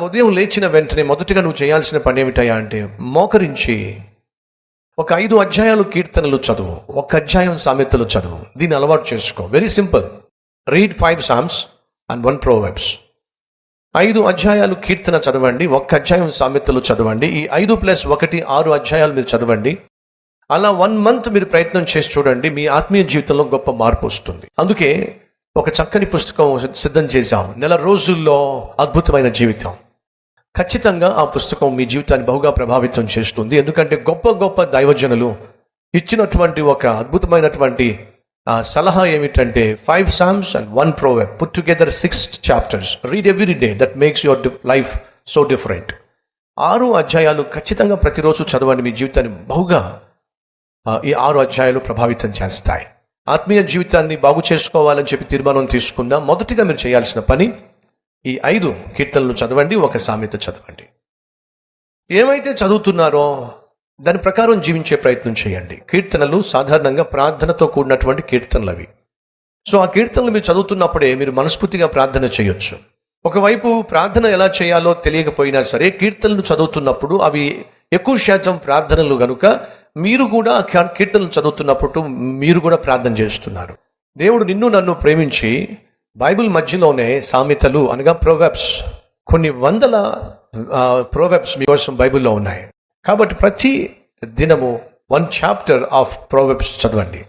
ఉదయం లేచిన వెంటనే మొదటిగా నువ్వు చేయాల్సిన పని ఏమిటయా అంటే, మోకరించి ఒక 5 అధ్యాయాలు కీర్తనలు చదువు, 1 అధ్యాయం సామెతలు చదువు. దీన్ని అలవాటు చేసుకో. Very simple. Read 5 Psalms and 1 Proverbs. 5 అధ్యాయాలు కీర్తన చదవండి, 1 అధ్యాయం సామెతలు చదవండి. ఈ 5+1 6 అధ్యాయాలు మీరు చదవండి. అలా 1 month మీరు ప్రయత్నం చేసి చూడండి. మీ ఆత్మీయ జీవితంలో గొప్ప మార్పు వస్తుంది. అందుకే ఒక చక్కని పుస్తకం సిద్ధం చేశాం, 1 రోజుల్లో అద్భుతమైన జీవితం. ఖచ్చితంగా ఆ పుస్తకం మీ జీవితాన్ని బహుగా ప్రభావితం చేస్తుంది. ఎందుకంటే గొప్ప గొప్ప దైవజనులు ఇచ్చినటువంటి ఒక అద్భుతమైనటువంటి సలహా ఏమిటంటే 5 Psalms and 1 Proverb, put together 6 chapters. Read every day. That makes your life so different. 6 అధ్యాయాలు ఖచ్చితంగా ప్రతిరోజు చదవండి. మీ జీవితాన్ని బహుగా ఈ 6 అధ్యాయాలు ప్రభావితం చేస్తాయి. ఆత్మీయ జీవితాన్ని బాగు చేసుకోవాలని చెప్పి తీర్మానం తీసుకున్నా మొదటిగా మీరు చేయాల్సిన పని ఈ 5 కీర్తనలు చదవండి, 1 సామెత చదవండి. ఏమైతే చదువుతున్నారో దాని ప్రకారం జీవించే ప్రయత్నం చేయండి. కీర్తనలు సాధారణంగా ప్రార్థనతో కూడినటువంటి కీర్తనలు అవి. సో ఆ కీర్తనలు మీరు చదువుతున్నప్పుడే మీరు మనస్ఫూర్తిగా ప్రార్థన చేయొచ్చు. ఒకవైపు ప్రార్థన ఎలా చేయాలో తెలియకపోయినా సరే, కీర్తనలు చదువుతున్నప్పుడు అవి ఎక్కువ శాతం ప్రార్థనలు గనుక మీరు కూడా కీర్తనలు చదువుతున్నప్పుడు మీరు కూడా ప్రార్థన చేస్తున్నారు. దేవుడు నిన్ను నన్ను ప్రేమించి బైబిల్ మధ్యలోనే సామెతలు అనగా ప్రోవెబ్స్, కొన్ని వందల ప్రోవెబ్స్ మీకోసం బైబిల్లో ఉన్నాయి. కాబట్టి ప్రతి దినము 1 chapter ఆఫ్ ప్రోవెబ్స్ చదవండి.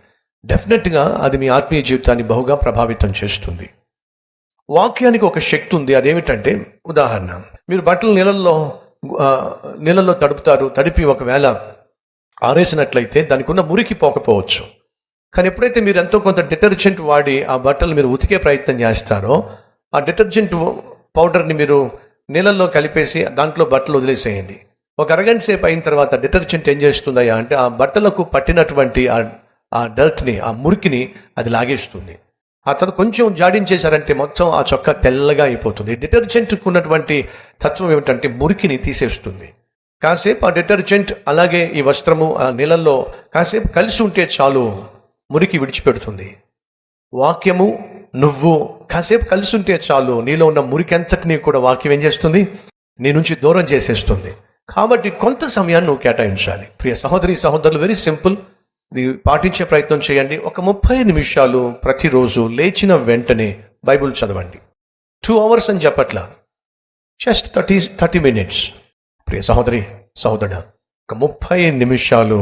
డెఫినెట్గా అది మీ ఆత్మీయ జీవితాన్ని బహుగా ప్రభావితం చేస్తుంది. వాక్యానికి ఒక శక్తి ఉంది. అదేమిటంటే, ఉదాహరణ, మీరు బట్టలు నీళ్ళల్లో తడుపుతారు. తడిపి ఒకవేళ ఆరేసినట్లయితే దానికి ఉన్న మురికి పోకపోవచ్చు. కానీ ఎప్పుడైతే మీరు ఎంతో కొంత డిటర్జెంట్ వాడి ఆ బట్టలు మీరు ఉతికే ప్రయత్నం చేస్తారో, ఆ డిటర్జెంట్ పౌడర్ని మీరు నీళ్ళల్లో కలిపేసి దాంట్లో బట్టలు వదిలేసేయండి. ఒక అరగంట సేపు అయిన తర్వాత డిటర్జెంట్ ఏం చేస్తుందయ్యా అంటే, ఆ బట్టలకు పట్టినటువంటి ఆ డర్ట్ని, ఆ మురికిని అది లాగేస్తుంది. ఆ తర్వాత కొంచెం జాడించేశారంటే మొత్తం ఆ చొక్కా తెల్లగా అయిపోతుంది. డిటర్జెంట్కు ఉన్నటువంటి తత్వం ఏమిటంటే మురికిని తీసేస్తుంది. కాసేపు ఆ డిటర్జెంట్ అలాగే ఈ వస్త్రము ఆ నీళ్ళల్లో కాసేపు కలిసి ఉంటే చాలు, మురికి విడిచిపెడుతుంది. వాక్యము నువ్వు కాసేపు కలిసి ఉంటే చాలు, నీలో ఉన్న మురికి అంతటినీ కూడా వాక్యం ఏం చేస్తుంది? నీ నుంచి దూరం చేసేస్తుంది. కాబట్టి కొంత సమయాన్ని నువ్వు కేటాయించాలి. ప్రియ సహోదరి సహోదరులు, వెరీ సింపుల్. ఇది పాటించే ప్రయత్నం చేయండి. ఒక 30 నిమిషాలు ప్రతిరోజు లేచిన వెంటనే బైబిల్ చదవండి. 2 hours అని చెప్పట్లా, జస్ట్ 30 minutes. ప్రియ సహోదరి సహోదరుడా, ఒక 30 నిమిషాలు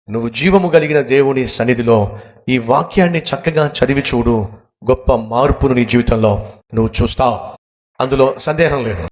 నువ్వు జీవము కలిగిన దేవుని సన్నిధిలో ఈ వాక్యాన్ని చక్కగా చదివి చూడు. గొప్ప మార్పును నీ జీవితంలో నువ్వు చూస్తావు. అందులో సందేహం లేదు.